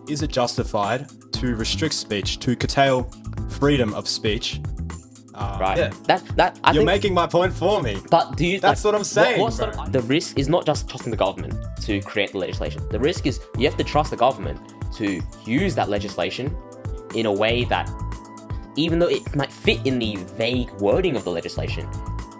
is it justified to restrict speech, to curtail freedom of speech? Right. Yeah. I You're think, making my point for me. But do you? That's what I'm saying, What's bro. the risk is not just trusting the government to create the legislation. The risk is you have to trust the government to use that legislation in a way that, even though it might fit in the vague wording of the legislation,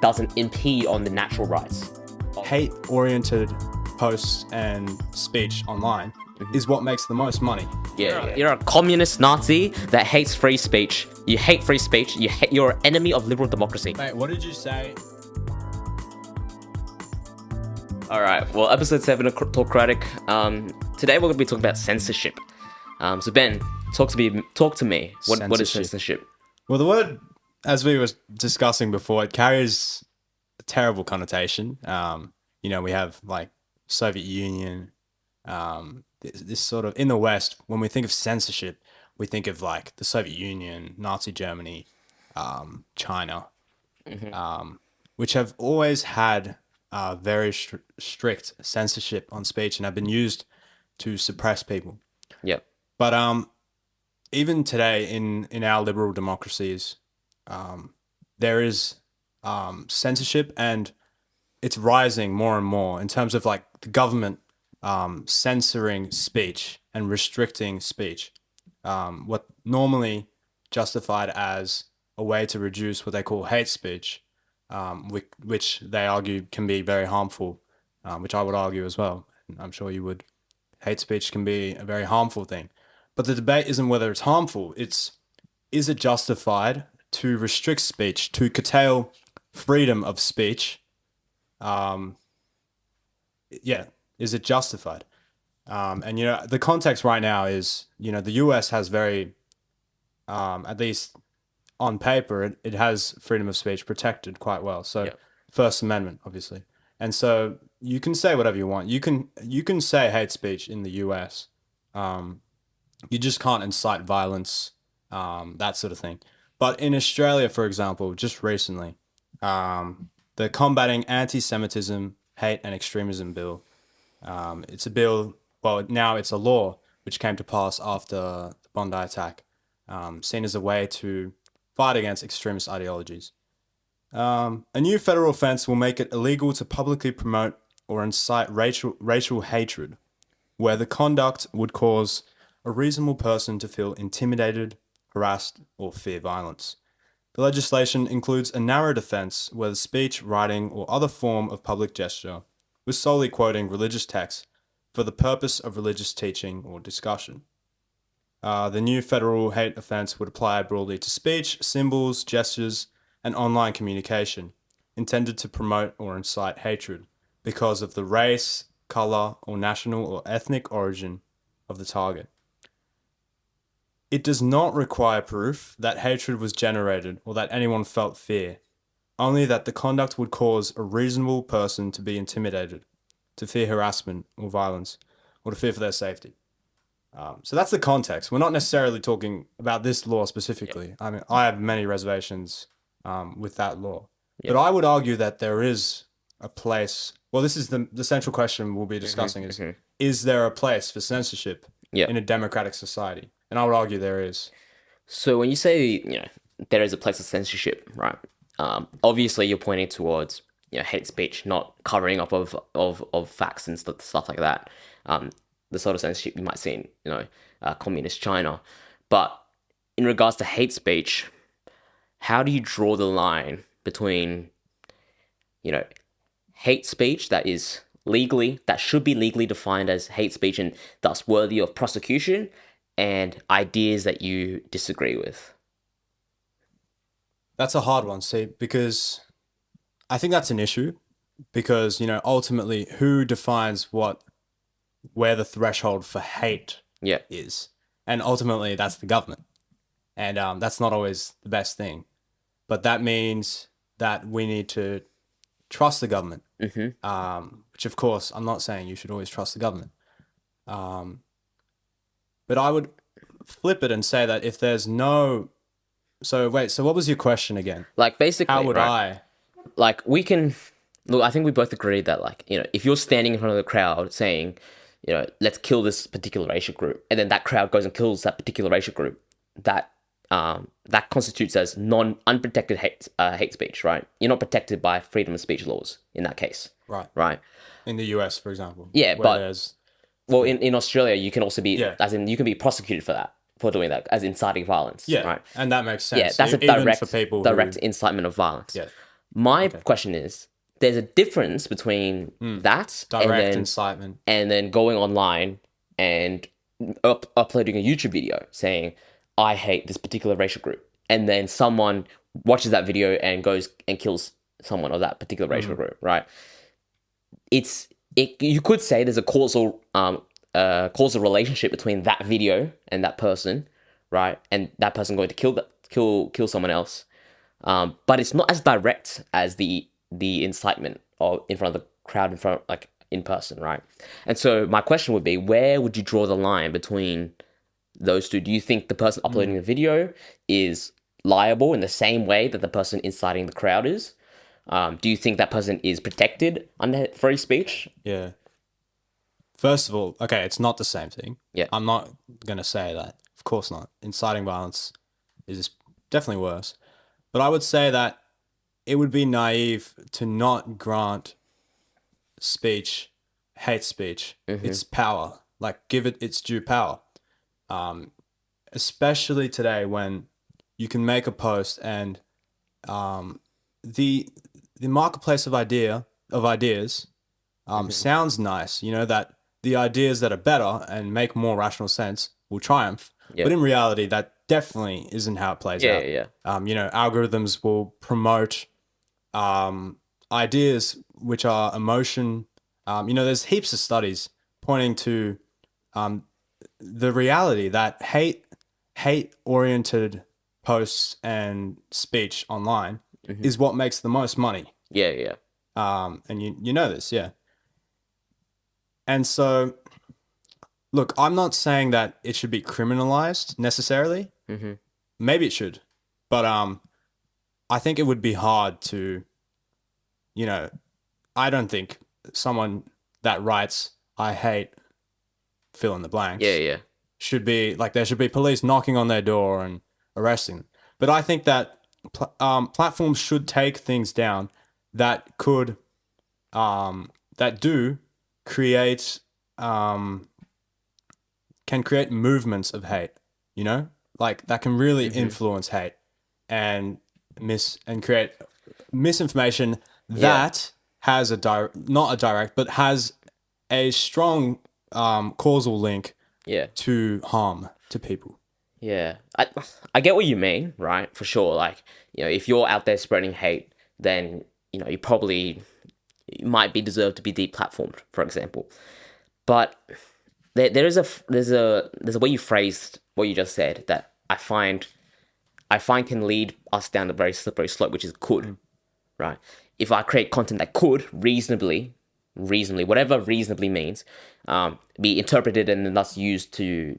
doesn't impede on the natural rights. Hate-oriented posts and speech online is what makes the most money. You're a communist Nazi that hates free speech. You hate free speech. You're an enemy of liberal democracy. Mate, what did you say? All right. Well, episode 7 of Talkratic. Today we're going to be talking about censorship. So Ben, talk to me. What is censorship? Well, the word, as we were discussing before, it carries a terrible connotation. We have like Soviet Union. This sort of, in the West, when we think of censorship, we think of like the Soviet Union, Nazi Germany, China, which have always had very strict censorship on speech and have been used to suppress people. Yep. But even today in our liberal democracies, there is censorship, and it's rising more and more in terms of like the government censoring speech and restricting speech. What normally justified as a way to reduce what they call hate speech, which they argue can be very harmful, which I would argue as well. I'm sure you would. Hate speech can be a very harmful thing. But the debate isn't whether it's harmful. Is it justified to restrict speech, to curtail freedom of speech? Is it justified? And the context right now is, the US has very, at least on paper, it has freedom of speech protected quite well. So First Amendment, obviously. And so you can say whatever you want. You can say hate speech in the US. You just can't incite violence, that sort of thing. But in Australia, for example, just recently, the Combating Anti-Semitism, Hate and Extremism Bill, it's a bill, well, now it's a law, which came to pass after the Bondi attack, seen as a way to fight against extremist ideologies. A new federal offense will make it illegal to publicly promote or incite racial hatred, where the conduct would cause a reasonable person to feel intimidated, harassed, or fear violence. The legislation includes a narrow defense where the speech, writing, or other form of public gesture was solely quoting religious texts for the purpose of religious teaching or discussion. The new federal hate offense would apply broadly to speech, symbols, gestures, and online communication intended to promote or incite hatred because of the race, color, or national or ethnic origin of the target. It does not require proof that hatred was generated or that anyone felt fear, only that the conduct would cause a reasonable person to be intimidated, to fear harassment or violence, or to fear for their safety. So that's the context. We're not necessarily talking about this law specifically. I mean, I have many reservations with that law. But I would argue that there is a place. Well, this is the central question we'll be discussing is there a place for censorship in a democratic society? And I would argue there is. So when you say, there is a place of censorship, right? Obviously you're pointing towards, hate speech, not covering up of facts and stuff like that. The sort of censorship you might see in, communist China. But in regards to hate speech, how do you draw the line between, hate speech that should be legally defined as hate speech and thus worthy of prosecution, and ideas that you disagree with? That's a hard one, see, because I think that's an issue because, ultimately who defines where the threshold for hate is? And ultimately that's the government. And that's not always the best thing. But that means that we need to trust the government, which of course, I'm not saying you should always trust the government. But I would flip it and say that if there's no... So what was your question again? Like, basically, how would I... Like, we can... Look, I think we both agree that, if you're standing in front of the crowd saying, let's kill this particular racial group, and then that crowd goes and kills that particular racial group, that that constitutes as unprotected hate speech, right? You're not protected by freedom of speech laws in that case, Right. right? In the US, for example. Yeah, where but there's well, in Australia, you can also be, Yeah. as in, you can be prosecuted for that, for doing that, as inciting violence, Yeah, right? and that makes Yeah, sense. that's a Even for people direct who incitement of violence. Yeah. My Okay. question is, there's a difference between that Direct incitement. and then going online and uploading a YouTube video saying, I hate this particular racial group. And then someone watches that video and goes and kills someone of that particular racial group, right? You could say there's a causal relationship between that video and that person, right? And that person going to kill someone else. But it's not as direct as the incitement or in front of the crowd, in front, like, in person, right? And so my question would be, where would you draw the line between those two? Do you think the person uploading the video is liable in the same way that the person inciting the crowd is? Do you think that person is protected under free speech? Yeah. First of all, okay, it's not the same thing. Yeah. I'm not going to say that. Of course not. Inciting violence is definitely worse. But I would say that it would be naive to not grant speech, hate speech, its power. Like, give it its due power. Especially today when you can make a post and the marketplace of ideas sounds nice. You know, that the ideas that are better and make more rational sense will triumph. Yeah. But in reality, that definitely isn't how it plays Yeah, out. yeah, yeah. You know, algorithms will promote ideas which are emotion. You know, there's heaps of studies pointing to the reality that hate-oriented posts and speech online is what makes the most money. Yeah, yeah. And you know this, yeah. And so, look, I'm not saying that it should be criminalized necessarily. Maybe it should, but I think it would be hard to, you know, I don't think someone that writes "I hate fill in the blanks" Yeah, yeah. should be like, there should be police knocking on their door and arresting them. But I think that platforms should take things down that could that do create can create movements of hate, you know, like that can really influence hate and create misinformation that has not a direct, but has a strong causal link Yeah. to harm to people. Yeah, I get what you mean, right? For sure. Like, if you're out there spreading hate, then you might be deserved to be deplatformed, for example. But there's a way you phrased what you just said that I find can lead us down a very slippery slope, which is could, right? If I create content that could reasonably, whatever reasonably means, be interpreted and thus used to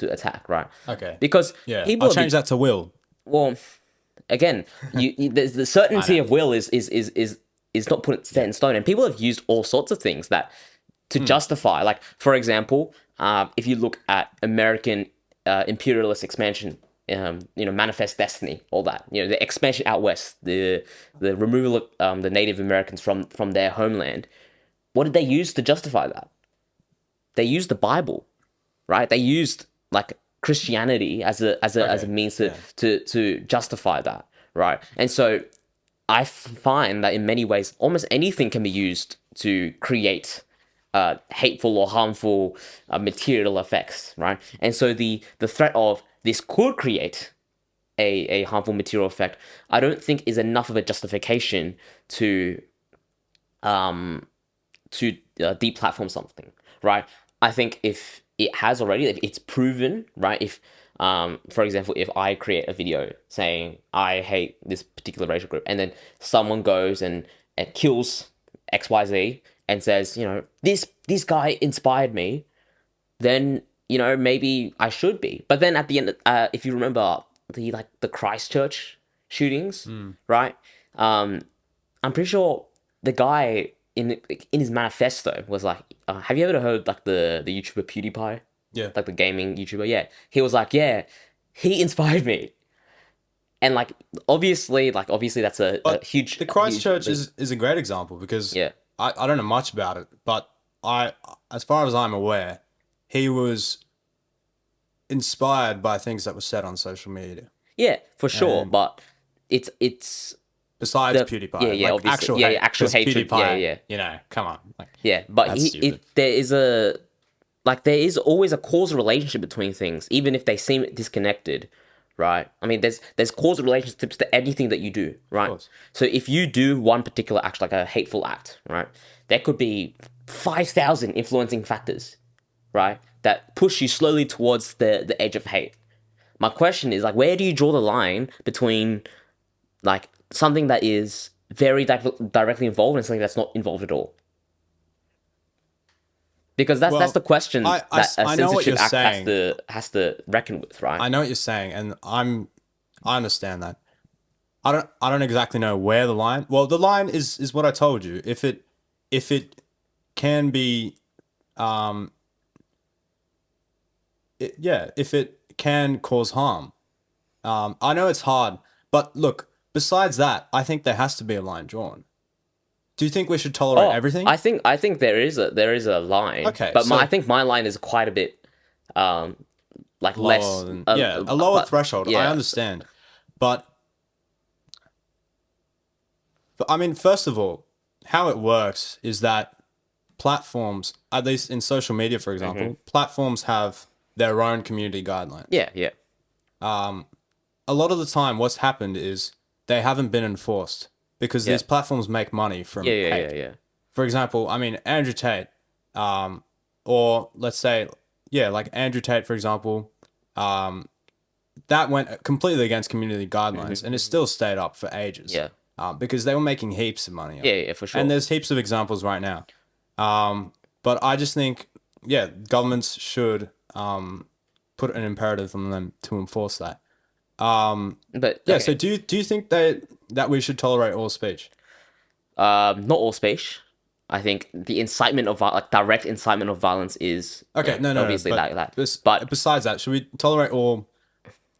attack, right? Okay. Because Yeah, people I'll change that to will. well, again, the certainty of will is not put set in stone, and people have used all sorts of things that to justify. Like, for example, if you look at American imperialist expansion, manifest destiny, all that, the expansion out west, the removal of the Native Americans from their homeland. What did they use to justify that? They used the Bible, right? They used, like, Christianity as a means to justify that, right? And so I find that in many ways, almost anything can be used to create hateful or harmful material effects, right? And so the threat of this could create a harmful material effect, I don't think is enough of a justification to deplatform something, right? I think if it has already, if it's proven, right? If, for example, if I create a video saying I hate this particular racial group, and then someone goes and kills XYZ and says, this guy inspired me, then maybe I should be. But then at the end, if you remember the Christchurch shootings, right? I'm pretty sure the guy in his manifesto was like, have you ever heard like the YouTuber PewDiePie, Yeah. like the gaming YouTuber? Yeah, he was like, yeah, he inspired me, and obviously that's a But huge, the huge Christchurch leap. is a great example because Yeah, I don't know much about it, but I, as far as I'm aware, he was inspired by things that were said on social media. yeah, for sure. And But it's besides the yeah, PewDiePie, yeah, like obviously, actual yeah, yeah, hate, actual because hatred, yeah, PewDiePie, yeah, come on, like yeah. But that's stupid. there is a like there is always a causal relationship between things, even if they seem disconnected, right? I mean, there's causal relationships to anything that you do, Of right? course. So if you do one particular act, like a hateful act, right, there could be 5,000 influencing factors, right, that push you slowly towards the edge of hate. My question is like, where do you draw the line between like something that is very directly involved and something that's not involved at all? Because that's the Well, question that a I know what you're censorship act saying. has to reckon with, right? I know what you're saying, and I understand that. I don't exactly know where the line. Well, the line is what I told you. If it can be um yeah, if it can cause harm. I know it's hard, but look, besides that, I think there has to be a line drawn. Do you think we should tolerate Oh, everything? I think there is a line, Okay, but I so think my line is quite a bit um like lower less than yeah, a lower but threshold. I yeah, understand, but I mean, first of all, how it works is that platforms, at least in social media, for example, platforms have their own community guidelines. yeah, yeah, A lot of the time, what's happened is they haven't been enforced because yeah, these platforms make money yeah, from yeah, yeah, hate. yeah, For example, I mean, Andrew Tate, or let's say, yeah, like Andrew Tate, for example, um, that went completely against community guidelines and it still stayed up for ages yeah, because they were making heaps of money yeah, off it. yeah, for And sure. there's heaps of examples right now. But I just think, yeah, governments should put an imperative on them to enforce that. But Yeah. So okay, do you think that we should tolerate all speech? not all speech. I think the incitement of like direct incitement of violence is Okay. No. No. No. obviously But like that. But besides that, should we tolerate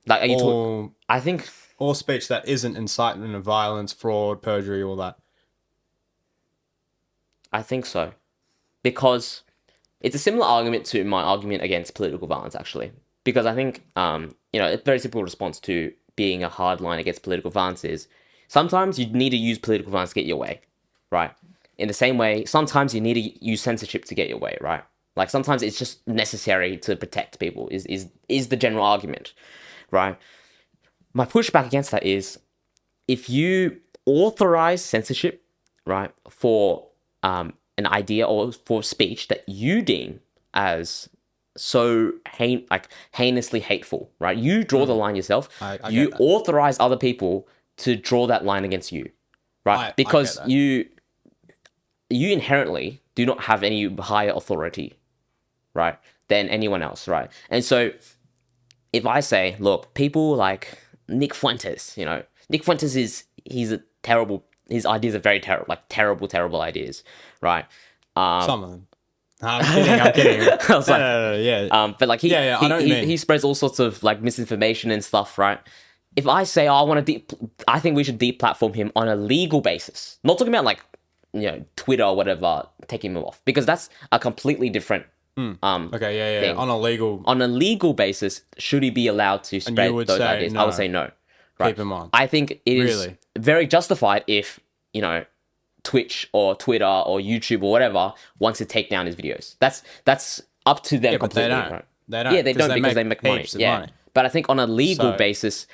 like, are you talk? all I think all speech that isn't incitement of violence, fraud, perjury, all that? I think so because it's a similar argument to my argument against political violence, actually. Because I think, a very simple response to being a hard line against political violence is sometimes you need to use political violence to get your way, right? In the same way, sometimes you need to use censorship to get your way, right? Like sometimes it's just necessary to protect people. Is the general argument, right? My pushback against that is if you authorize censorship, right, for an idea or for speech that you deem as so heinously hateful, right? You draw the line yourself. I You get that. authorize other people to draw that line against you, right? I get Because that. you inherently do not have any higher authority, right, than anyone else, right? And so if I say, look, people like Nick Fuentes, Nick Fuentes he's a terrible. His ideas are very terrible, like terrible, terrible ideas, right? Some of them. I'm kidding. I'm kidding. I was like, No, yeah. but like Yeah, yeah, I know what you mean. he spreads all sorts of like misinformation and stuff, right? If I say, oh, I think we should deplatform him on a legal basis, not talking about like Twitter or whatever, taking him off because that's a completely different Okay, yeah, yeah. thing. On a legal, On a legal basis, should he be allowed to spread would those say ideas? I would no. say no. Right. Keep him on. I think it is Really? very justified if Twitch or Twitter or YouTube or whatever wants to take down his videos. That's up to them Yeah, but they completely. don't. Right? They don't. Yeah, they don't because they make money. heaps of Yeah, money. but I think on a legal So- basis,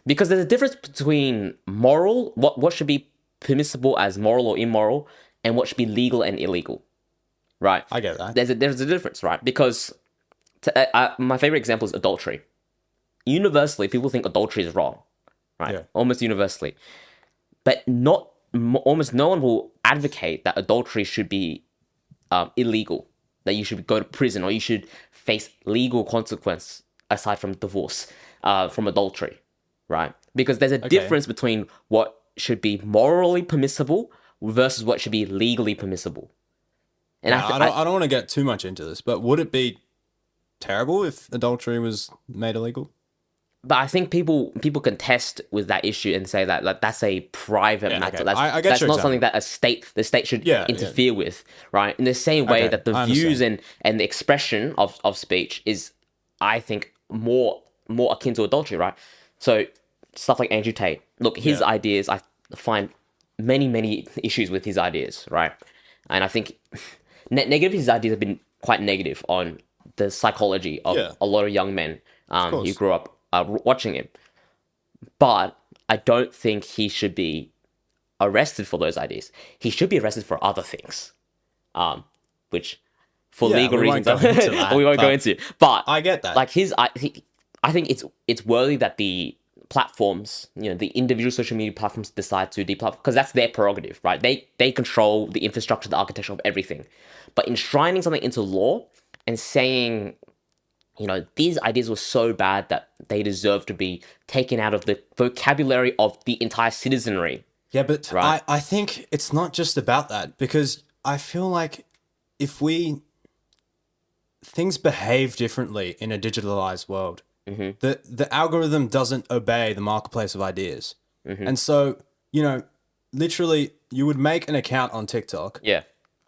because there's a difference between moral, what should be permissible as moral or immoral, and what should be legal and illegal. Right. I get that. There's a difference, right? Because my favorite example is adultery. Universally, people think adultery is wrong, right? Yeah. Almost universally, but not almost no one will advocate that adultery should be illegal, that you should go to prison or you should face legal consequence aside from divorce from adultery, right? Because there's a difference between what should be morally permissible versus what should be legally permissible. And Yeah, I don't want to get too much into this, but would it be terrible if adultery was made illegal? but I think people contest with that issue and say that like that's a private Yeah, matter. okay. That's I get that's your not something example. that the state should Yeah, yeah. interfere with, right? In the same way Okay, that the I views understand. and the expression of speech is, I think, more akin to adultery, right? So stuff like Andrew Tate. Look, his Yeah. ideas, I find many issues with his ideas, right? And I think negative his ideas have been quite negative on the psychology of Yeah, a lot of young men of who course. grew up watching him. But I don't think he should be arrested for those ideas. He should be arrested for other things, which for Yeah, legal we won't reasons go into that, we won't go but into. But I get that. like I think it's worthy that the platforms, the individual social media platforms decide to deplatform because that's their prerogative, right? They control the infrastructure, the architecture of everything. But enshrining something into law and saying these ideas were so bad that they deserve to be taken out of the vocabulary of the entire citizenry, Yeah, but right? I think it's not just about that because I feel like if we things behave differently in a digitalized world, the algorithm doesn't obey the marketplace of ideas. And so, literally you would make an account on TikTok Yeah,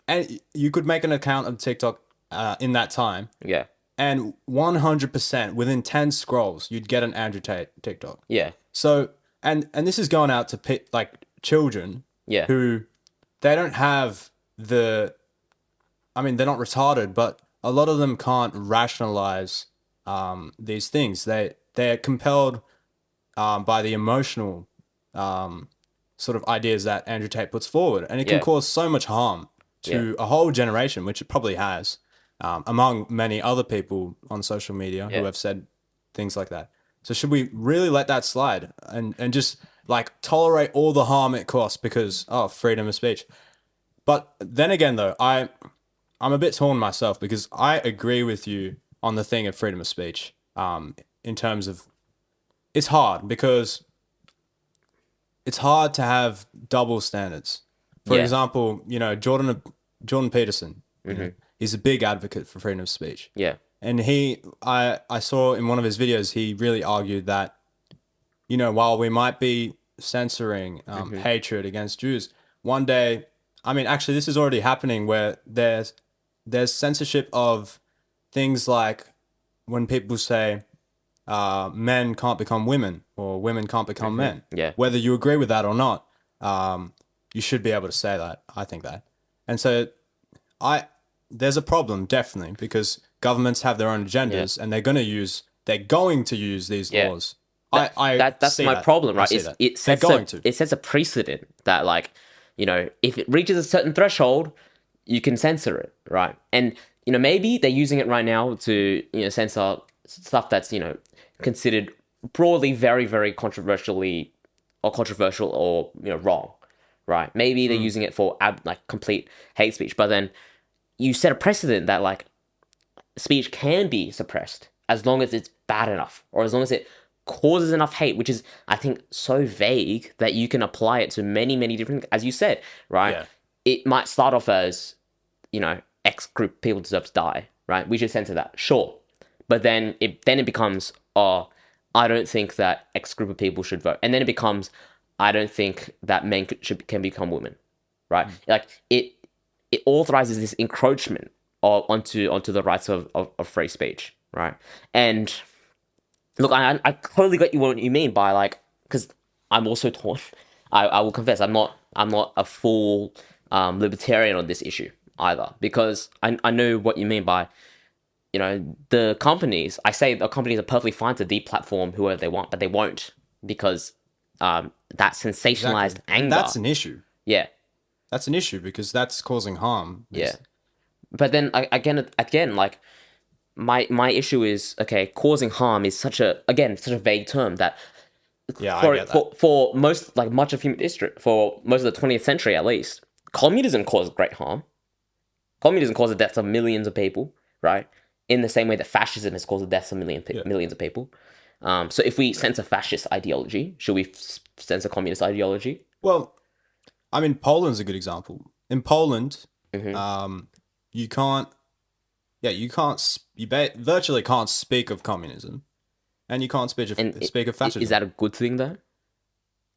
and you could make an account on TikTok in that time yeah, and 100% within 10 scrolls you'd get an Andrew Tate TikTok. yeah, So and this is going out to like children yeah, who they don't have they're not retarded, but a lot of them can't rationalize these things. They're compelled by the emotional sort of ideas that Andrew Tate puts forward, and it can yeah, cause so much harm yeah, to a whole generation, which it probably has, among many other people on social media who yeah. have said things like that. So should we really let that slide and just like tolerate all the harm it costs because freedom of speech? But then again, though, I'm a bit torn myself because I agree with you on the thing of freedom of speech. In terms of it's hard because it's hard to have double standards. For Yeah. example, Jordan Peterson, he's a big advocate for freedom of speech. Yeah. And I saw in one of his videos, he really argued that, while we might be censoring hatred against Jews, one day, I mean, actually, this is already happening where there's censorship of things like when people say men can't become women or women can't become men. Yeah. Whether you agree with that or not, you should be able to say that. I think that. And so there's a problem definitely because governments have their own agendas and they're going to use these Yeah. laws. That's That's my problem, right? They're going to. It sets a precedent that like, if it reaches a certain threshold, you can censor it, right? And maybe they're using it right now to censor stuff that's considered broadly very controversially or controversial or wrong, right? Maybe they're using it for like complete hate speech, but then you set a precedent that like speech can be suppressed as long as it's bad enough or as long as it causes enough hate, which is I think so vague that you can apply it to many different, as you said, right? Yeah. It might start off as X group of people deserve to die, right? We should censor that, sure, but then it becomes, oh, I don't think that X group of people should vote, and then it becomes, I don't think that men can become women, right? Like it authorizes this encroachment onto the rights of free speech, right? And look, I totally get what you mean by like, because I'm also torn. I will confess I'm not a full libertarian on this issue either, because I know what you mean by the companies. I say the companies are perfectly fine to deplatform whoever they want, but they won't because that sensationalized And anger. that's an issue. Yeah, That's an issue because that's causing harm. yeah. But then again, like my issue is, okay, causing harm is such a vague term that Yeah, I get that. for most, like much of human history, for most of the 20th century at least, communism caused great harm. Communism caused the deaths of millions of people, right? In the same way that fascism has caused the deaths of millions of people. So if we censor fascist ideology, should we censor communist ideology? Well, I mean, Poland's a good example. In Poland, Hmm. you can't, yeah, you can't, virtually can't speak of communism, and you can't And speak of is fascism. that a good thing though?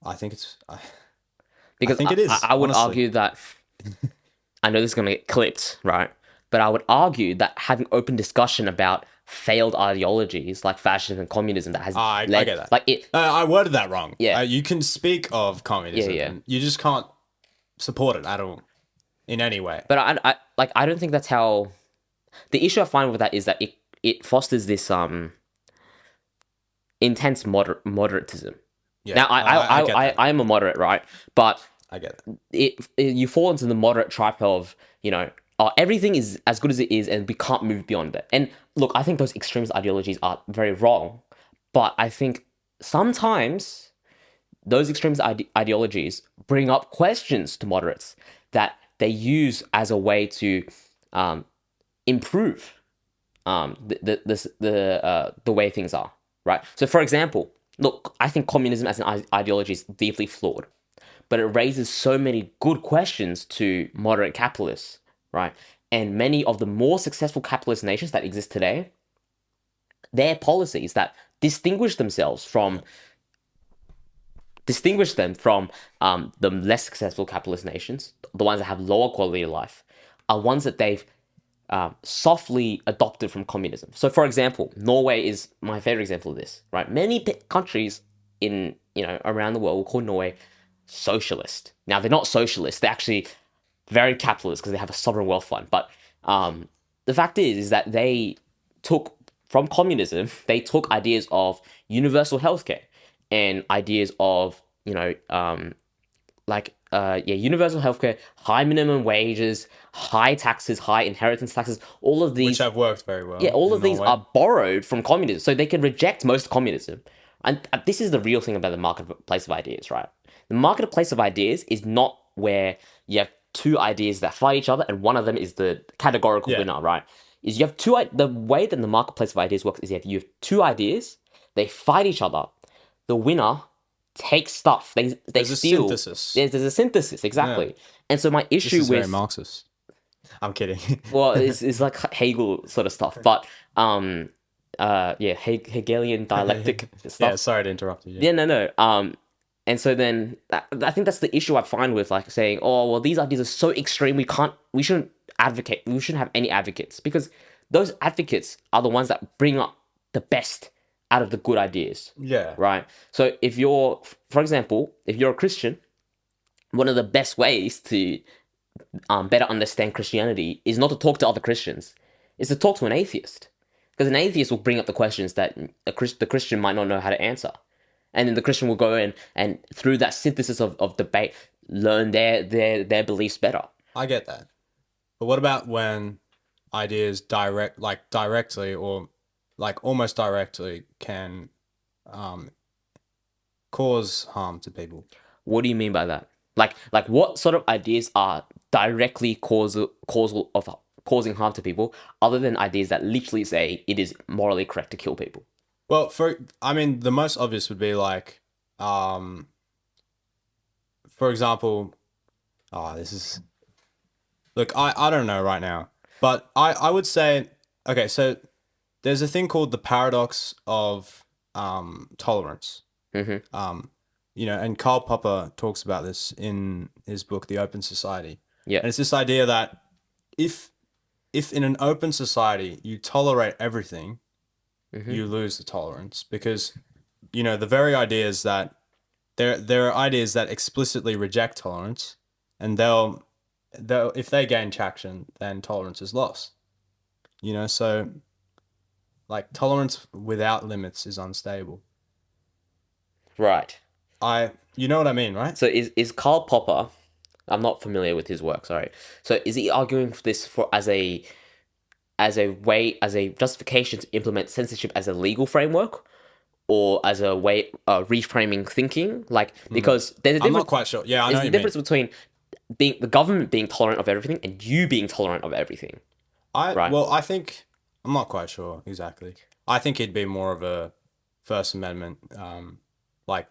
I think it's, I Because think I, it I is, I would honestly. argue that I know this is going to get clipped, right? But I would argue that having open discussion about failed ideologies like fascism and communism that has I led, get that. like it, I worded that wrong. yeah, You can speak of yeah, communism, yeah. and you just can't support it at all in any way. But I don't think that's how. The issue I find with that is that it fosters this intense moderatism. Yeah, Now I get that. I am a moderate, right? But I get that. you fall into the moderate tribe of, everything is as good as it is and we can't move beyond it. And look, I think those extremist ideologies are very wrong, but I think sometimes those extremist ideologies bring up questions to moderates that they use as a way to um, improve the way things are, right? So, for example, look, I think communism as an ideology is deeply flawed, but it raises so many good questions to moderate capitalists, right? And many of the more successful capitalist nations that exist today, their policies that distinguish themselves from distinguish them from the less successful capitalist nations, the ones that have lower quality of life, are ones that they've softly adopted from communism. So, for example, Norway is my favorite example of this. Right, many countries in around the world will call Norway socialist. Now, they're not socialist; they're actually very capitalist because they have a sovereign wealth fund. But the fact is that they took from communism. They took ideas of universal healthcare and ideas of universal healthcare, high minimum wages, high taxes, high inheritance taxes, all of Which these, have worked very yeah, well all in of these Norway. are borrowed from communism. So they can reject most communism. And this is the real thing about the marketplace of ideas, right? The marketplace of ideas is not where you have two ideas that fight each other and one of them is the categorical Yeah, winner, right? Is you have the way that the marketplace of ideas works is you have two ideas, they fight each other. The winner takes stuff. They there's a steal. synthesis. There's a synthesis, Yeah, exactly. And so my this issue is very with, Marxist. I'm kidding. well, it's like Hegel sort of stuff, but Hegelian dialectic Yeah, stuff. sorry to interrupt you. Yeah. Yeah, no. And so then I think that's the issue I find with like saying, oh well, these ideas are so extreme, we shouldn't advocate, we shouldn't have any advocates because those advocates are the ones that bring up the best out of the good ideas, Yeah. right? So if you're, for example, if you're a Christian, one of the best ways to better understand Christianity is not to talk to other Christians, is to talk to an atheist. Because an atheist will bring up the questions that the Christian might not know how to answer. And then the Christian will go in and through that synthesis of debate, learn their beliefs better. I get that. But what about when ideas directly or like almost directly can um, cause harm to people? What do you mean by that? Like what sort of ideas are directly causal of causing harm to people, other than ideas that literally say it is morally correct to kill people? Well, I mean, the most obvious would be like, um, for example, this is look, I don't know right now, but I would say, okay, so there's a thing called the paradox of tolerance. Mm-hmm. And Karl Popper talks about this in his book, The Open Society. Yeah. And it's this idea that if if in an open society you tolerate everything, Mm-hmm. you lose the tolerance because the very ideas that there are ideas that explicitly reject tolerance, and they'll if they gain traction, then tolerance is lost. So like tolerance without limits is unstable. Right. You know what I mean, right? So is Karl Popper? I'm not familiar with his work. Sorry. So is he arguing for this for as a justification to implement censorship as a legal framework, or as a way reframing thinking? Like because there's a I'm not difference. quite sure. Yeah, I know There's what a you mean. difference between being the government being tolerant of everything and you being tolerant of everything. Right. I think I'm not quite sure exactly. I think it'd be more of a First Amendment, like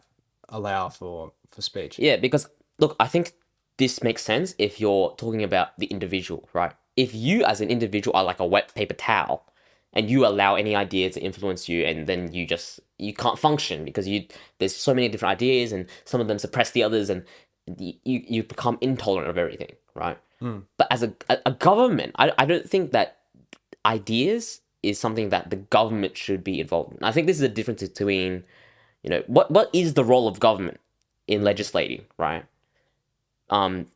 allow for speech. Yeah, because look, I think this makes sense if you're talking about the individual, right? If you as an individual are like a wet paper towel and you allow any idea to influence you, and then you can't function because there's so many different ideas and some of them suppress the others, and you become intolerant of everything, right? But as a government, I don't think that ideas is something that the government should be involved in. I think this is a difference between, what is the role of government in legislating, right?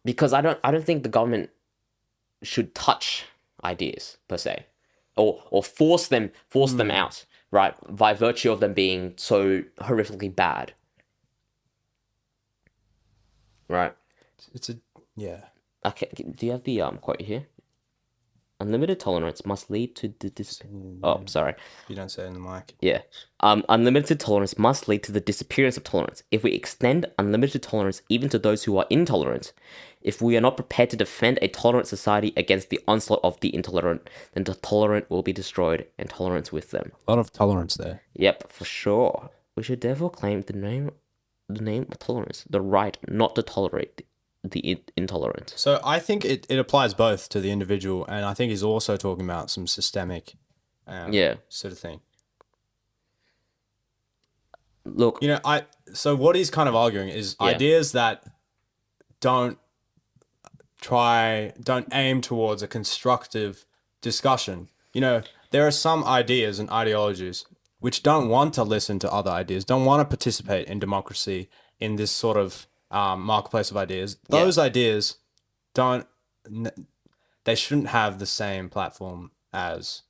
Because I don't think the government should touch ideas per se, or force them out, right? By virtue of them being so horrifically bad, right? It's a yeah. Okay, do you have the quote here? Unlimited tolerance must lead to the Oh, sorry. You don't say it in the mic. Yeah. Unlimited tolerance must lead to the disappearance of tolerance. If we extend unlimited tolerance even to those who are intolerant, if we are not prepared to defend a tolerant society against the onslaught of the intolerant, then the tolerant will be destroyed and tolerance with them. A lot of tolerance there. Yep, for sure. We should therefore claim the name of tolerance, the right not to tolerate the intolerant. So I think it applies both to the individual, and I think he's also talking about some systemic sort of thing. Look, so what he's kind of arguing is ideas that don't aim towards a constructive discussion. There are some ideas and ideologies which don't want to listen to other ideas, don't want to participate in democracy in this sort of marketplace of ideas. Those ideas they shouldn't have the same platform as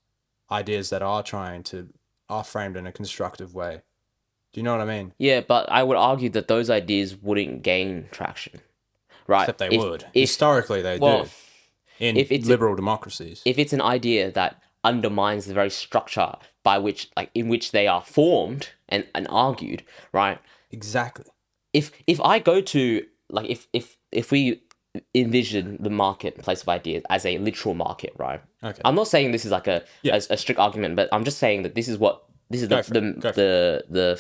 ideas that are framed in a constructive way. Do you know what I mean? Yeah, but I would argue that those ideas wouldn't gain traction, right? Except they would. Historically, they do. In liberal democracies. If it's an idea that undermines the very structure in which they are formed and argued, right? Exactly. If I go to, if we envision the marketplace of ideas as a literal market, right? Okay. I'm not saying this is like a strict argument, but I'm just saying that this is the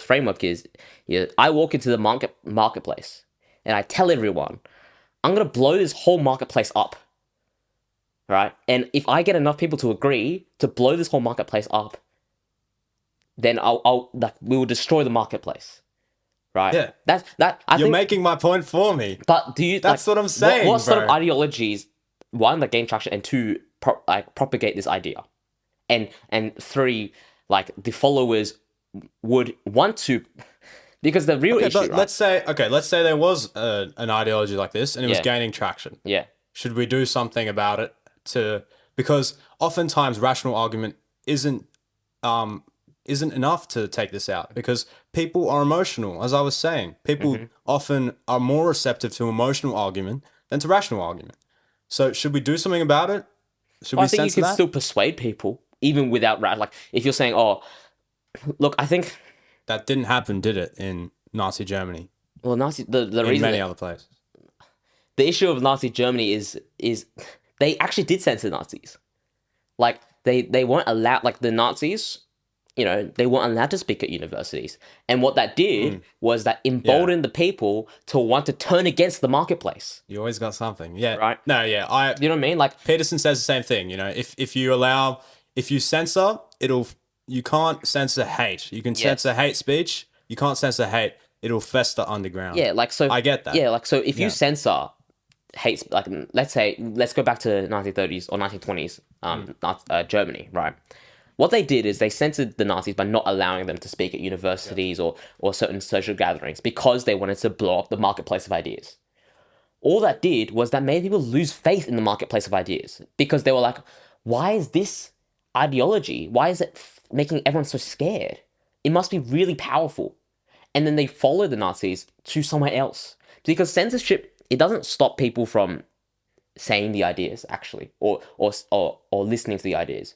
framework is. Yeah, I walk into the marketplace and I tell everyone, I'm gonna blow this whole marketplace up. Right? And if I get enough people to agree to blow this whole marketplace up, then we will destroy the marketplace. Right? Yeah. You're making my point for me. But do you? That's what I'm saying. What sort of ideologies? One, that gain traction, and two, propagate this idea, and three, the followers would want to, because the real issue. But right? let's say there was an ideology like this, and it was gaining traction. Yeah. Should we do something about it because oftentimes rational argument isn't enough to take this out, because people are emotional. As I was saying, people often are more receptive to emotional argument than to rational argument. So should we do something about it? I think you can still persuade people even without if you're saying, oh, look, I think that didn't happen, did it, in Nazi Germany? Well, the in reason many other places. The issue of Nazi Germany is they actually did censor Nazis. They weren't allowed, the Nazis, they weren't allowed to speak at universities. And what that did was that emboldened the people to want to turn against the marketplace. You always got something. Yeah. Right? No, yeah. You know what I mean? Peterson says the same thing, if you censor, you can't censor hate. You can censor hate speech. You can't censor hate. It'll fester underground. Yeah, I get that. Yeah, so if you censor hate, let's go back to 1930s or 1920s, Germany, right? What they did is they censored the Nazis by not allowing them to speak at universities or certain social gatherings, because they wanted to blow up the marketplace of ideas. All that did was that made people lose faith in the marketplace of ideas, because they were like, why is this ideology, why is it making everyone so scared? It must be really powerful. And then they followed the Nazis to somewhere else, because censorship, it doesn't stop people from saying the ideas, actually, or listening to the ideas.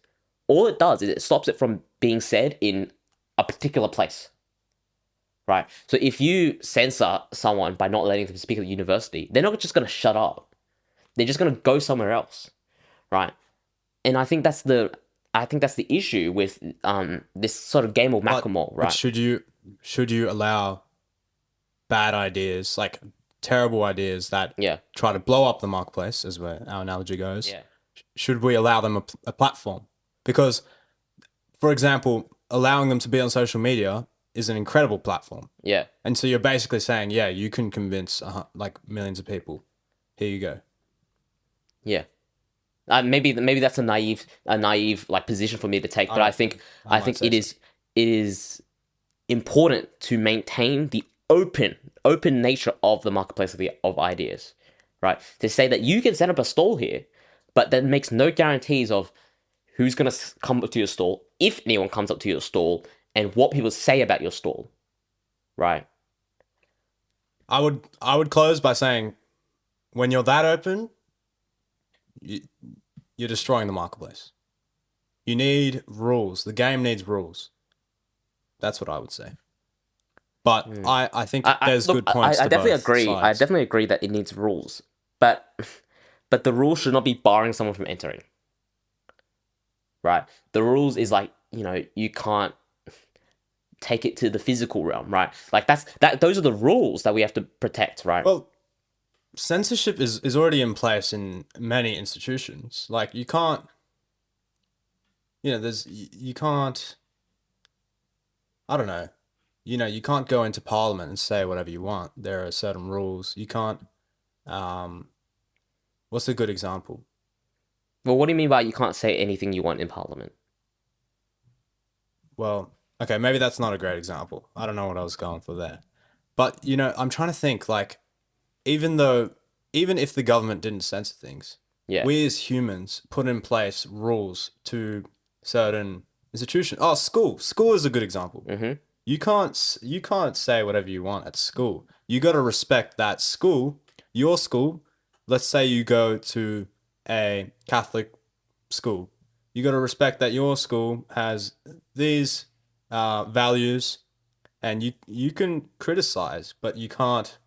All it does is it stops it from being said in a particular place, right? So if you censor someone by not letting them speak at the university, they're not just going to shut up. They're just going to go somewhere else, right? And I think that's the issue with this sort of game of whack-a-mole, right? But should you allow bad ideas, terrible ideas that Yeah. try to blow up the marketplace, as where our analogy goes, Yeah. should we allow them a platform? Because, for example, allowing them to be on social media is an incredible platform. Yeah. And so you're basically saying, yeah, you can convince like millions of people. Here you go. Yeah. Maybe that's a naive like position for me to take, but I might think say so. it is important to maintain the open nature of the marketplace of ideas, right? To say that you can set up a stall here, but that makes no guarantees of who's going to come up to your stall, if anyone comes up to your stall, and what people say about your stall, right? I would close by saying, when you're that open, you, you're destroying the marketplace. You need rules. The game needs rules. That's what I would say. But I think there's Look, good points I to definitely both agree. I sides. definitely agree that it needs rules, but the rules should not be barring someone from entering, right? The rules is like, you can't take it to the physical realm, right? Like those are the rules that we have to protect, right? Well, censorship is already in place in many institutions. Like you can't, you can't. I don't know. You can't go into parliament and say whatever you want. There are certain rules. You can't. Um, what's a good example? Well, what do you mean by you can't say anything you want in Parliament? Well, okay, maybe that's not a great example. I don't know what I was going for there. But, I'm trying to think like even though even if the government didn't censor things, Yeah. we as humans put in place rules to certain institutions. Oh, school. School is a good example. Mm-hmm. You can't say whatever you want at school. You got to respect that school, your school. Let's say you go to a Catholic school. You got to respect that your school has these values, and you can criticize, but you can't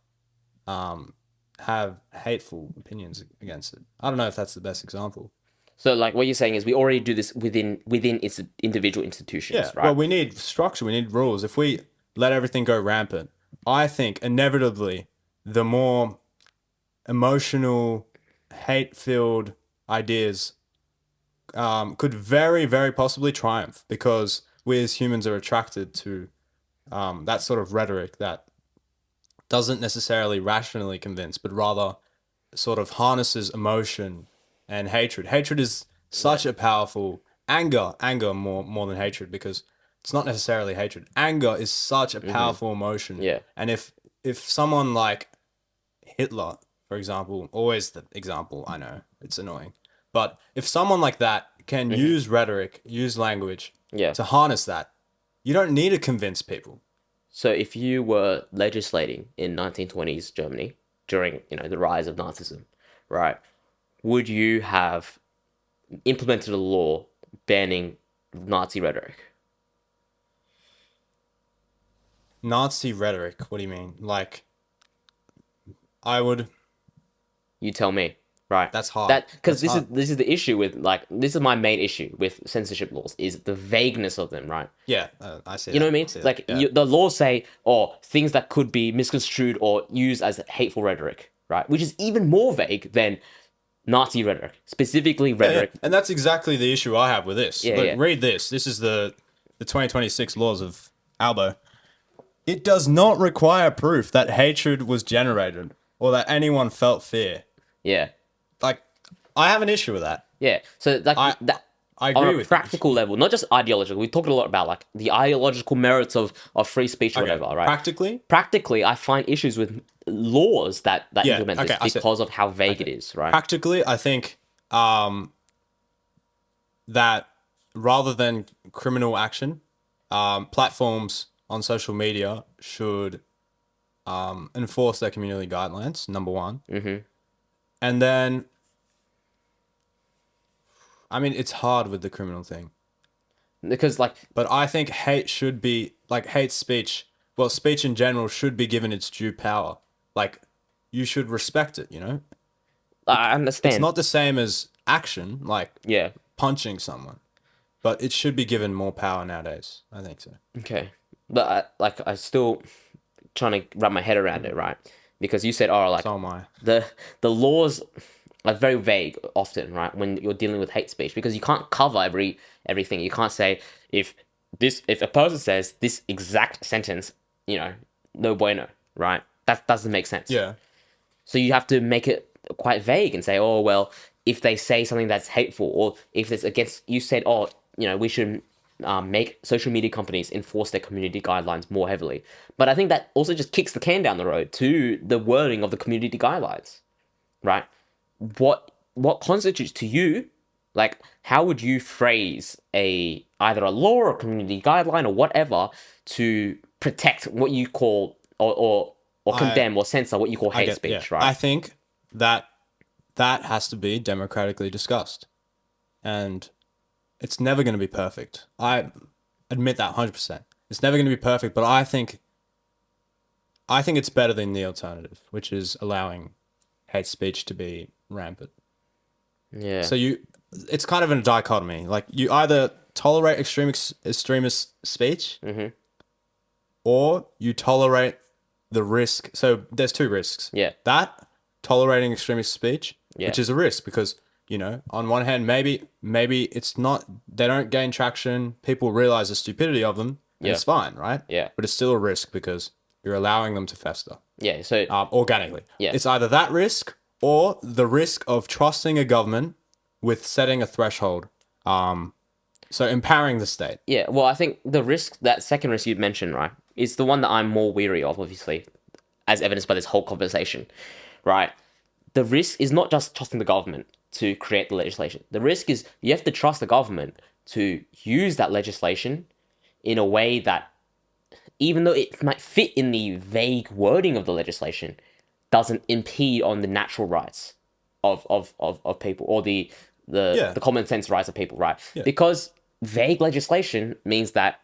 um, have hateful opinions against it. I don't know if that's the best example. So, like, what you're saying is we already do this within individual institutions, Yeah, well, right? we need structure, we need rules. If we let everything go rampant, I think inevitably the more emotional, hate filled ideas could very, very possibly triumph because we as humans are attracted to that sort of rhetoric that doesn't necessarily rationally convince, but rather sort of harnesses emotion and hatred. Hatred is Yeah. such a powerful anger more than hatred because it's not necessarily hatred. Anger is such a Mm-hmm. powerful emotion. Yeah. And if someone like Hitler, for example, always the example, I know, it's annoying. But if someone like that can Mm-hmm. use rhetoric, use language Yeah. to harness that, you don't need to convince people. So, if you were legislating in 1920s Germany during, the rise of Nazism, right, would you have implemented a law banning Nazi rhetoric? Nazi rhetoric, what do you mean? Like, I would. You tell me, right? That's hard. That because That's hard. this is the issue with, like, this is my main issue with censorship laws is the vagueness of them, right? Yeah, I see You know that. what I mean? I see that. Like, Yeah. the laws say, things that could be misconstrued or used as hateful rhetoric, right? Which is even more vague than Nazi rhetoric, specifically Yeah, yeah. rhetoric. And that's exactly the issue I have with this. Yeah, Look, yeah. read this. This is the 2026 laws of Albo. It does not require proof that hatred was generated or that anyone felt fear. Yeah, Like, I have an issue with that. yeah. So, like, I that I on agree a with practical level, not just ideological. We talked a lot about, like, the ideological merits of free speech or you. whatever, right? Practically, Practically, I find issues with laws that Yeah, implement okay, I this see. because of how vague it is, right? practically, I think that rather than criminal action, platforms on social media should enforce their community guidelines. Number one, and then I mean it's hard with the criminal thing, Because, like, but I think hate should be like hate speech. Well, speech in general should be given its due power. Like you should respect it. I It's understand. not the same as action, like Yeah. punching someone, but it should be given more power nowadays. I think so. Okay. But I still trying to wrap my head around it, right? because you said, oh, like So am I. the the laws are very vague often, right? When you're dealing with hate speech, because you can't cover everything. You can't say if a person says this exact sentence, no bueno, right? That doesn't make sense. Yeah. So you have to make it quite vague and say, oh, well, if they say something that's hateful, or if it's against, you said, oh, we should make social media companies enforce their community guidelines more heavily. But I think that also just kicks the can down the road to the wording of the community guidelines, right? What constitutes to you, like, how would you phrase either a law or a community guideline or whatever to protect what you call or I condemn or censor what you call I hate get, yeah. speech, right? I think that that has to be democratically discussed. And it's never going to be perfect. I admit that 100%. It's never going to be perfect, but I think it's better than the alternative, which is allowing hate speech to be rampant. Yeah. So it's kind of in a dichotomy. Like you either tolerate extremist speech, or you tolerate the risk. So there's two risks. Yeah. That tolerating extremist speech, Yeah. which is a risk because on one hand, maybe it's not, they don't gain traction. People realize the stupidity of them, and Yeah. it's fine, right? Yeah. But it's still a risk because you're allowing them to fester Yeah. So organically. Yeah. It's either that risk or the risk of trusting a government with setting a threshold. So empowering the state. yeah, well, I think that second risk you mentioned, right, is the one that I'm more weary of, obviously, as evidenced by this whole conversation, right? The risk is not just trusting the government to create the legislation. The risk is you have to trust the government to use that legislation in a way that, even though it might fit in the vague wording of the legislation, doesn't impede on the natural rights of people, or the common sense rights of people, right? Yeah. Because vague legislation means that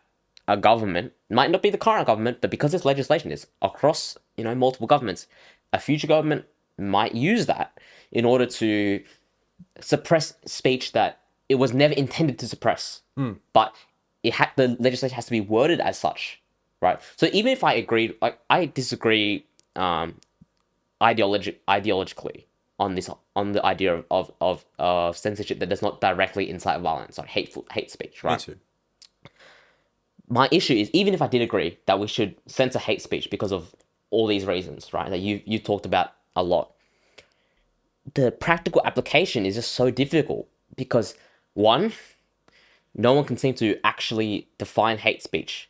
a government might not be the current government, but because this legislation is across multiple governments, a future government might use that in order to suppress speech that it was never intended to suppress. But the legislation has to be worded as such, right? So even if I agree, like I disagree ideologically on the idea of censorship that does not directly incite violence or hate speech, Me right? too. My issue is, even if I did agree that we should censor hate speech because of all these reasons, right, that you talked about a lot, the practical application is just so difficult because, one, no one can seem to actually define hate speech,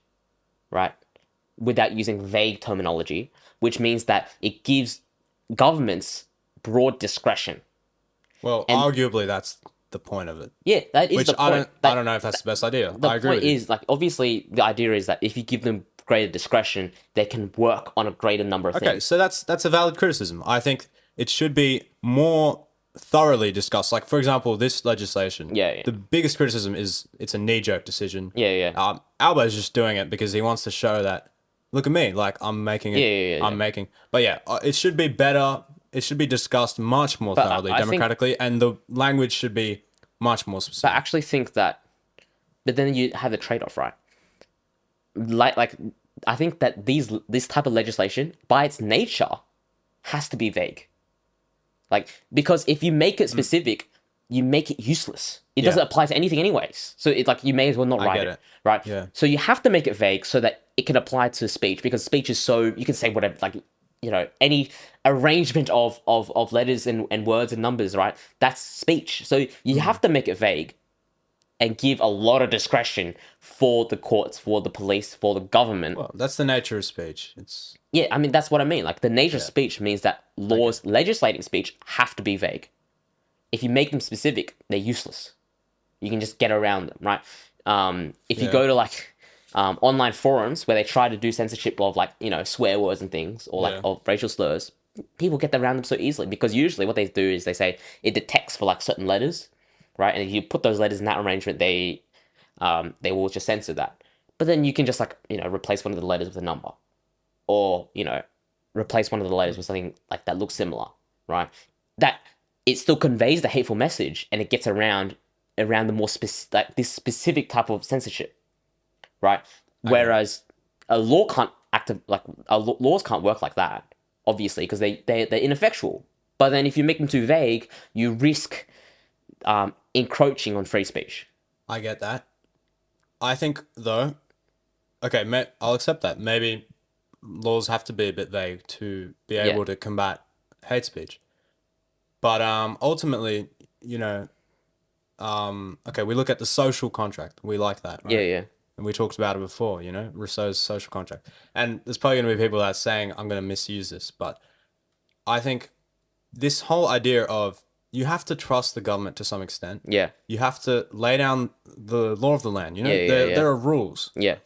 right, without using vague terminology, which means that it gives governments broad discretion. Well, arguably that's the point of it. Yeah, that is Which the point. I don't know if that's the best idea. The I agree point with you. is, like, obviously the idea is that if you give them greater discretion, they can work on a greater number of Okay, things. so that's a valid criticism. I think it should be more thoroughly discussed. Like, for example, this legislation. Yeah. The biggest criticism is it's a knee-jerk decision. Yeah. Alba is just doing it because he wants to show that, look at me, like I'm making it. Yeah. I'm making. But yeah, it should be better. It should be discussed much more thoroughly, I think- democratically, and the language should be much more But I specific. actually think that, but then you have the trade-off, right? Like I think that this type of legislation, by its nature, has to be vague. Like, because if you make it specific, you make it useless. It doesn't apply to anything anyways. So it's like you may as well not write get it, it. right? Yeah. So you have to make it vague so that it can apply to speech, because speech is so, you can say whatever, like, any arrangement of letters and words and numbers, right? That's speech. So you have to make it vague and give a lot of discretion for the courts, for the police, for the government. Well, that's the nature of speech. It's Yeah, I mean, that's what I mean. Like, the nature of speech means that laws legislating speech have to be vague. If you make them specific, they're useless. You can just get around them, right? If you go to, like, online forums where they try to do censorship of, like, swear words and things, or like of racial slurs, people get around them so easily, because usually what they do is they say it detects for, like, certain letters, right? And if you put those letters in that arrangement, they will just censor that. But then you can just, like, replace one of the letters with a number, or replace one of the letters with something like that looks similar, right? That it still conveys the hateful message, and it gets around the more like this specific type of censorship, right? Whereas a law can't laws can't work like that, obviously, because they're ineffectual. But then if you make them too vague, you risk encroaching on free speech. I get that. I think though, okay, I'll accept that. Maybe laws have to be a bit vague to be Yeah, able to combat hate speech. But ultimately, you know, okay, we look at the social contract. We like that, yeah, right? yeah, And we talked about it before, you know, Rousseau's social contract. And there's probably going to be people that are saying, I'm going to misuse this. But I think this whole idea of you have to trust the government to some extent. yeah, You have to lay down the law of the land. You yeah, know, yeah, yeah, there are rules. yeah.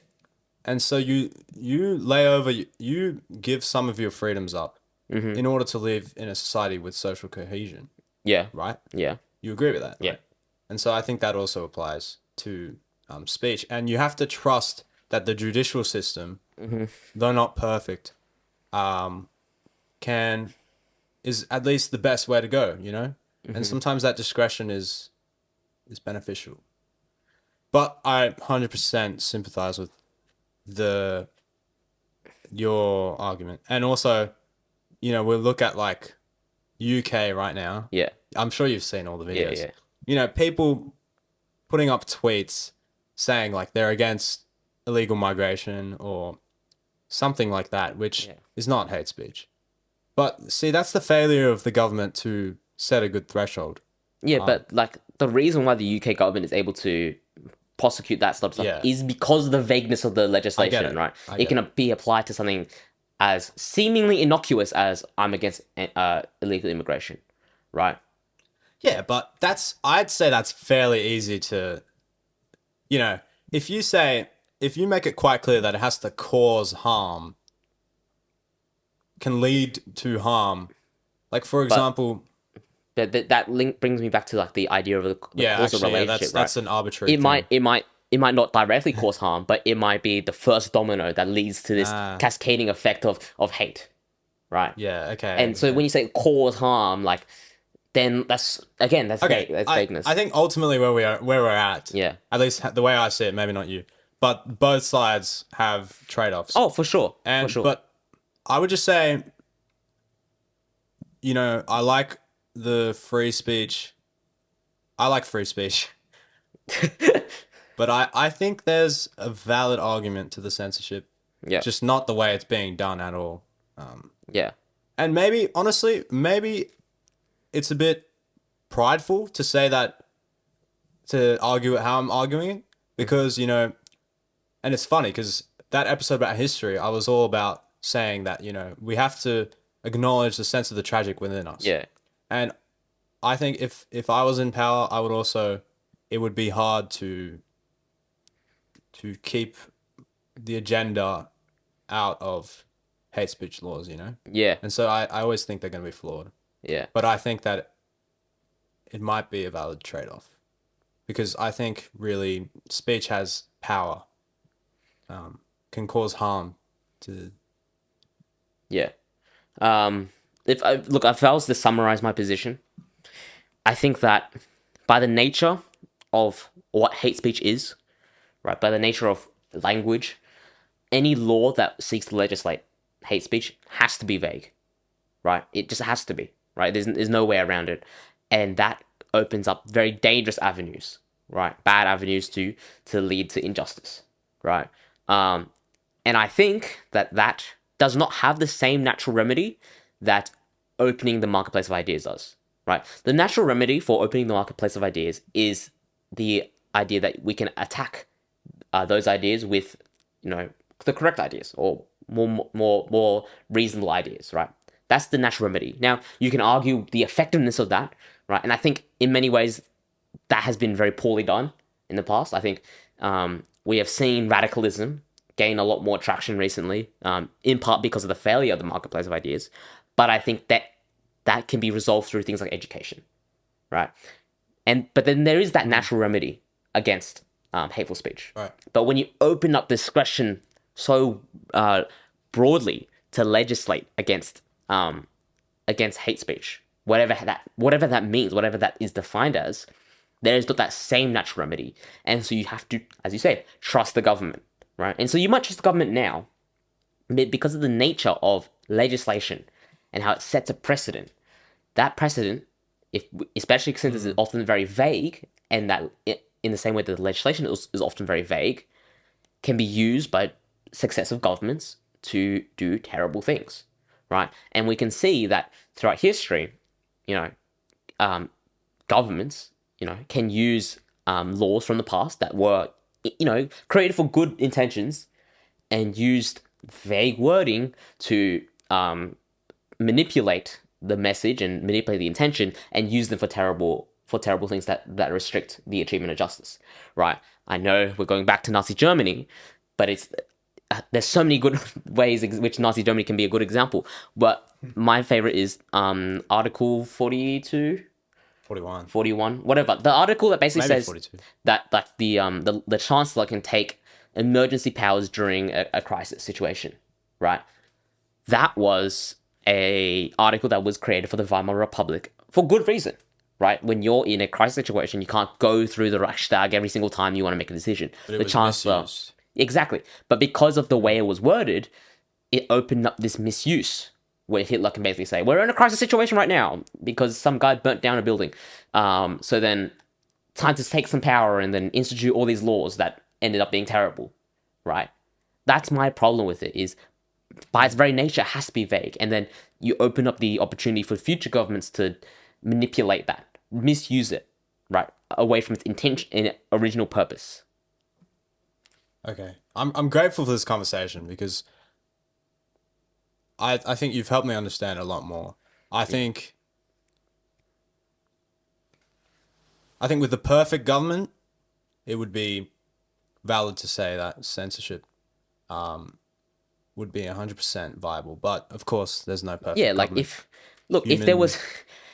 And so you lay over, you give some of your freedoms up Mm-hmm. in order to live in a society with social cohesion, Yeah, right? yeah, You agree with that, yeah, right? And so I think that also applies to speech. And you have to trust that the judicial system, mm-hmm. though not perfect, um, can is at least the best way to go, you know? And Mm-hmm. sometimes that discretion is beneficial. But I 100% sympathize with the your argument. And also, you know, we'll look at like UK right now. Yeah, I'm sure you've seen all the yeah, videos. yeah, You know, people putting up tweets saying like they're against illegal migration or something like that, which yeah. is not hate speech. But see, that's the failure of the government to set a good threshold. Yeah, Um, but like the reason why the UK government is able to prosecute that sort of stuff yeah, is because of the vagueness of the I get legislation, it. right? I It get it. can be applied to something as seemingly innocuous as I'm against illegal immigration, right? Yeah, but I'd say that's fairly easy to, you know, if you say, if you make it quite clear that it has to cause harm, can lead to harm. Like, for But example, that link brings me back to like the idea of the yeah, causal actually, yeah, relationship, right? that's an arbitrary It might thing. it might it might not directly cause harm, but it might be the first domino that leads to this Ah, cascading effect of hate, right? yeah, okay, And so okay. when you say cause harm, like then that's again that's Okay, vague. That's I vagueness. think ultimately where we're Yeah. at least the way I see it, maybe not you, but both sides have trade-offs. Oh, for sure, for And sure. but I would just say, you know, I like the free speech. I like free speech. But I think there's a valid argument to the censorship, Yeah, just not the way it's being done at all. yeah, And maybe, honestly, maybe it's a bit prideful to say that, to argue it how I'm arguing it, because, you know, and it's funny because that episode about history, I was all about saying that, you know, we have to acknowledge the sense of the tragic within us. yeah, And I think if I was in power, I would also, it would be hard to keep the agenda out of hate speech laws, you know? yeah, And so I always think they're going to be flawed. yeah, But I think that it might be a valid trade off because I think really speech has power, can cause harm to. yeah. If I look, if I was to summarize my position, I think that by the nature of what hate speech is, right, by the nature of language, any law that seeks to legislate hate speech has to be vague, right? It just has to be, right? There's no way around it, and that opens up very dangerous avenues, right? Bad avenues to lead to injustice, right? And I think that that does not have the same natural remedy that opening the marketplace of ideas does, right? The natural remedy for opening the marketplace of ideas is the idea that we can attack those ideas with, you know, the correct ideas or more reasonable ideas, right? That's the natural remedy. Now you can argue the effectiveness of that, right? And I think in many ways that has been very poorly done in the past. I think we have seen radicalism gain a lot more traction recently, in part because of the failure of the marketplace of ideas. But I think that that can be resolved through things like education, right? And but then there is that natural remedy against hateful speech. Right. But when you open up discretion so broadly to legislate against hate speech, whatever that means, whatever that is defined as, there is not that same natural remedy, and so you have to, as you say, trust the government, right? And so you might trust the government now, but because of the nature of legislation and how it sets a precedent. That precedent, if especially since it's often very vague, and that in the same way that the legislation is often very vague, can be used by successive governments to do terrible things, right? And we can see that throughout history, you know, governments, can use laws from the past that were, created for good intentions and used vague wording to manipulate the message and manipulate the intention and use them for terrible things that restrict the achievement of justice, right? I know we're going back to Nazi Germany, but there's so many good ways in which Nazi Germany can be a good example. But my favorite is Article 42, 41. 41, whatever. The article that basically Maybe says 42. that like the chancellor can take emergency powers during a crisis situation, right? That was a article that was created for the Weimar Republic for good reason, right? When you're in a crisis situation, you can't go through the Reichstag every single time you want to make a decision. But it The was chancellor, misused. exactly, but because of the way it was worded, it opened up this misuse where Hitler can basically say, "We're in a crisis situation right now because some guy burnt down a building." So then, time to take some power and then institute all these laws that ended up being terrible, right? That's my problem with it. Is by its very nature, it has to be vague, and then you open up the opportunity for future governments to manipulate that, misuse it, right, away from its intention and original purpose. Okay. I'm grateful for this conversation because I think you've helped me understand a lot more. I think with the perfect government, it would be valid to say that censorship would be 100% viable. But of course, there's no perfect Yeah, like government. if there Human was,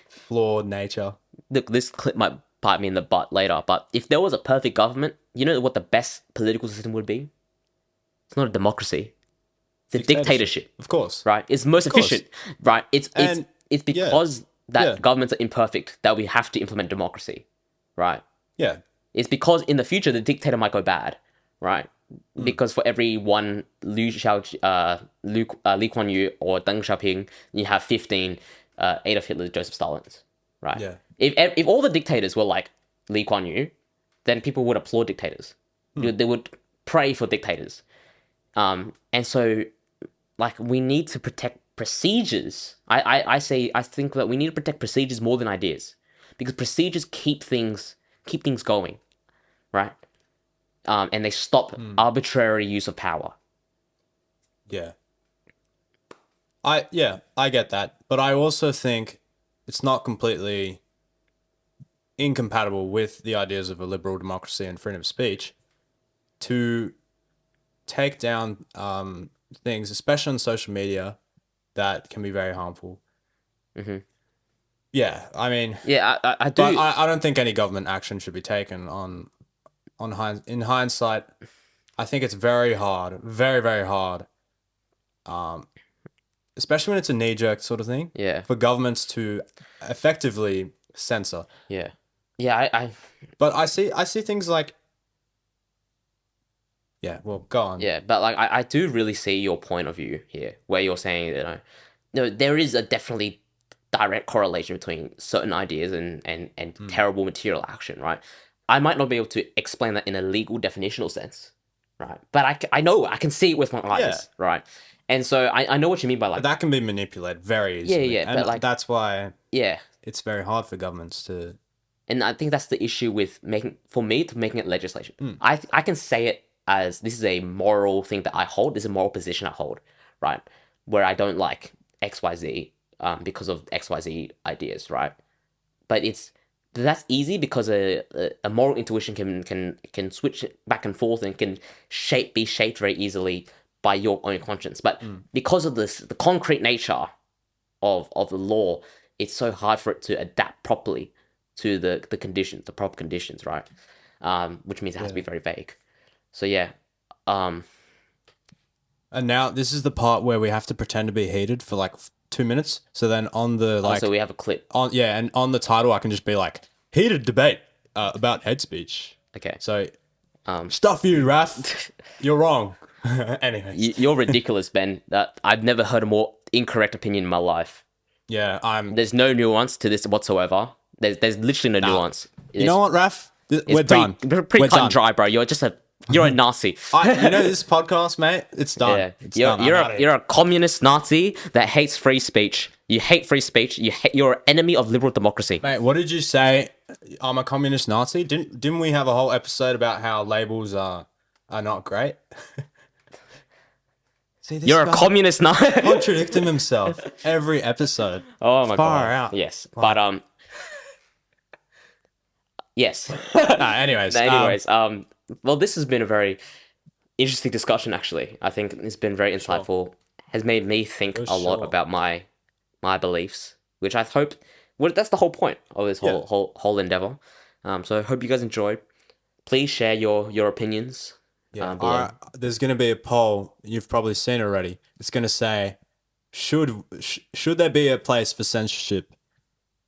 flawed nature. look, this clip might bite me in the butt later, but if there was a perfect government, you know what the best political system would be? It's not a democracy. It's a dictatorship, Of course. right? It's most course. efficient, right? And It's because that yeah. governments are imperfect that we have to implement democracy, right? Yeah. It's because in the future the dictator might go bad, right? Because for every one Lee Kuan Yew or Deng Xiaoping, you have 15 Adolf Hitler, Joseph Stalins, right? Yeah. If all the dictators were like Lee Kuan Yew, then people would applaud dictators. They would pray for dictators. And so, like, we need to protect procedures. I think that we need to protect procedures more than ideas, because procedures keep things going, right? And they stop arbitrary use of power. Yeah. I get that. But I also think it's not completely incompatible with the ideas of a liberal democracy and freedom of speech to take down things, especially on social media, that can be very harmful. Mm-hmm. Yeah, I mean, Yeah, I do. but I don't think any government action should be taken in hindsight. I think it's very hard, very, very hard, especially when it's a knee-jerk sort of thing, Yeah, for governments to effectively censor. yeah, yeah. But I see things like, yeah, well, go on. Yeah, but like I do really see your point of view here, where you're saying that no, there is a definitely direct correlation between certain ideas and terrible material action, right? I might not be able to explain that in a legal definitional sense, right? But I know I can see it with my eyes, Yeah. right? And so I know what you mean by like That can be manipulated very easily. yeah, and but like that's why yeah, it's very hard for governments to. and I think that's the issue with making it legislation. I can say it as this is a moral thing that I hold. This is a moral position I hold, right? Where I don't like XYZ because of XYZ ideas, right? But that's easy because a moral intuition can switch back and forth and can be shaped very easily by your own conscience. But because of the concrete nature of the law, it's so hard for it to adapt properly to the proper conditions, right? Which means it has to be very vague. So yeah, And now this is the part where we have to pretend to be heated for like 2 minutes. So then on the so we have a clip. and on the title I can just be like heated debate about hate speech. Okay, So stuff you, Raph. You're wrong. Anyways. you're ridiculous, Ben. I've never heard a more incorrect opinion in my life. Yeah, I'm. There's no nuance to this whatsoever. There's literally no nuance. You know what, Raph? We're It's done. pretty We're cut done. and dry, bro. You're a Nazi. This podcast, mate. It's done. Yeah, It's done. I'm outta here. you're a communist Nazi that hates free speech. You hate free speech. You're an enemy of liberal democracy. Mate, what did you say? I'm a communist Nazi. Didn't we have a whole episode about how labels are not great? See, this You're a guy communist Nazi. contradicting himself every episode. Oh my Far god. out. Yes, but yes. Anyways, Well, this has been a very interesting discussion. Actually, I think it's been very insightful. Has made me think a lot sure. about my beliefs, which I hope. Well, that's the whole point of this whole endeavor. So I hope you guys enjoyed. Please share your opinions. Below. There's going to be a poll. You've probably seen already. It's going to say, should there be a place for censorship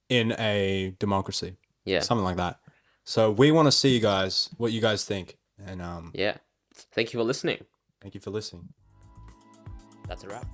in a democracy? Yeah. Something like that. So we want to see you guys, what you guys think. And Yeah. Thank you for listening. thank you for listening. That's a wrap.